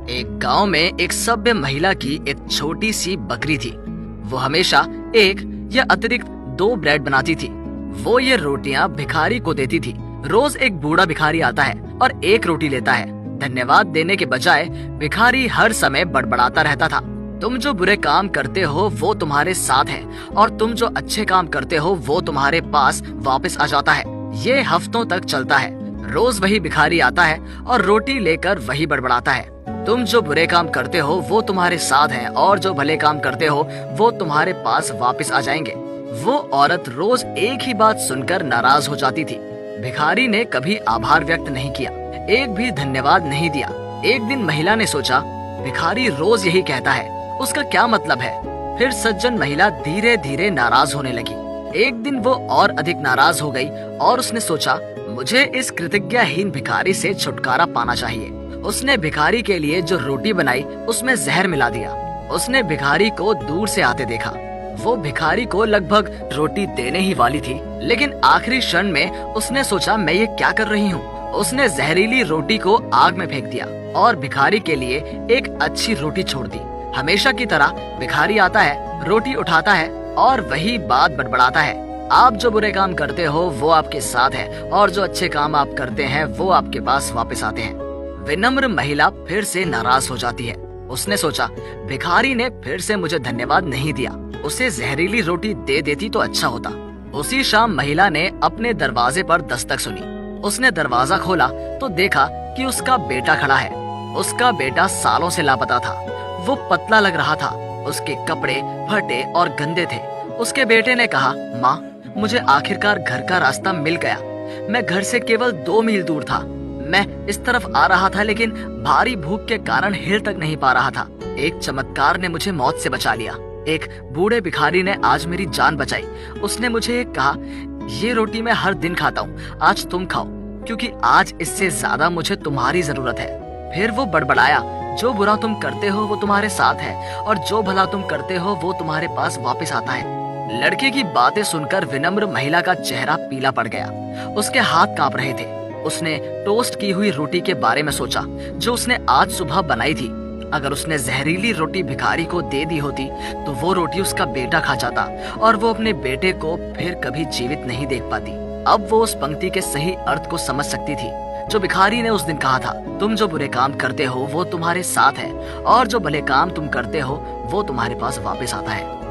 एक गांव में एक सभ्य महिला की एक छोटी सी बकरी थी। वो हमेशा एक या अतिरिक्त 2 ब्रेड बनाती थी। वो ये रोटियां भिखारी को देती थी। रोज एक बूढ़ा भिखारी आता है और एक रोटी लेता है। धन्यवाद देने के बजाय भिखारी हर समय बड़बड़ाता रहता था। तुम जो बुरे काम करते हो वो तुम्हारे साथ है और तुम जो अच्छे काम करते हो वो तुम्हारे पास वापस आ जाता है। ये हफ्तों तक चलता है। रोज वही भिखारी आता है और रोटी लेकर वही बड़बड़ाता है। तुम जो बुरे काम करते हो वो तुम्हारे साथ है और जो भले काम करते हो वो तुम्हारे पास वापस आ जाएंगे। वो औरत रोज एक ही बात सुनकर नाराज हो जाती थी। भिखारी ने कभी आभार व्यक्त नहीं किया, एक भी धन्यवाद नहीं दिया। एक दिन महिला ने सोचा, भिखारी रोज यही कहता है, उसका क्या मतलब है। फिर सज्जन महिला धीरे धीरे नाराज होने लगी। एक दिन वो और अधिक नाराज हो गई और उसने सोचा, मुझे इस कृतज्ञताहीन भिखारी से छुटकारा पाना चाहिए। उसने भिखारी के लिए जो रोटी बनाई उसमें जहर मिला दिया। उसने भिखारी को दूर से आते देखा। वो भिखारी को लगभग रोटी देने ही वाली थी, लेकिन आखिरी क्षण में उसने सोचा, मैं ये क्या कर रही हूँ। उसने जहरीली रोटी को आग में फेंक दिया और भिखारी के लिए एक अच्छी रोटी छोड़ दी। हमेशा की तरह भिखारी आता है, रोटी उठाता है और वही बात बड़बड़ाता है। आप जो बुरे काम करते हो वो आपके साथ है और जो अच्छे काम आप करते हैं वो आपके पास वापस आते हैं। विनम्र महिला फिर से नाराज हो जाती है। उसने सोचा, भिखारी ने फिर से मुझे धन्यवाद नहीं दिया। उसे जहरीली रोटी दे देती तो अच्छा होता। उसी शाम महिला ने अपने दरवाजे पर दस्तक सुनी। उसने दरवाजा खोला तो देखा कि उसका बेटा खड़ा है। उसका बेटा सालों से लापता था। वो पतला लग रहा था। उसके कपड़े फटे और गंदे थे। उसके बेटे ने कहा, माँ, मुझे आखिरकार घर का रास्ता मिल गया। मैं घर से केवल 2 मील दूर था। मैं इस तरफ आ रहा था लेकिन भारी भूख के कारण हिल तक नहीं पा रहा था। एक चमत्कार ने मुझे मौत से बचा लिया। एक बूढ़े भिखारी ने आज मेरी जान बचाई। उसने मुझे कहा, ये रोटी मैं हर दिन खाता हूँ, आज तुम खाओ, क्योंकि आज इससे ज्यादा मुझे तुम्हारी जरूरत है। फिर वो बड़बड़ाया, जो बुरा तुम करते हो वो तुम्हारे साथ है और जो भला तुम करते हो वो तुम्हारे पास वापस आता है। लड़के की बातें सुनकर विनम्र महिला का चेहरा पीला पड़ गया। उसके हाथ कांप रहे थे। उसने टोस्ट की हुई रोटी के बारे में सोचा जो उसने आज सुबह बनाई थी। अगर उसने जहरीली रोटी भिखारी को दे दी होती तो वो रोटी उसका बेटा खा जाता और वो अपने बेटे को फिर कभी जीवित नहीं देख पाती। अब वो उस पंक्ति के सही अर्थ को समझ सकती थी जो भिखारी ने उस दिन कहा था, तुम जो बुरे काम करते हो वो तुम्हारे साथ है और जो भले काम तुम करते हो वो तुम्हारे पास वापस आता है।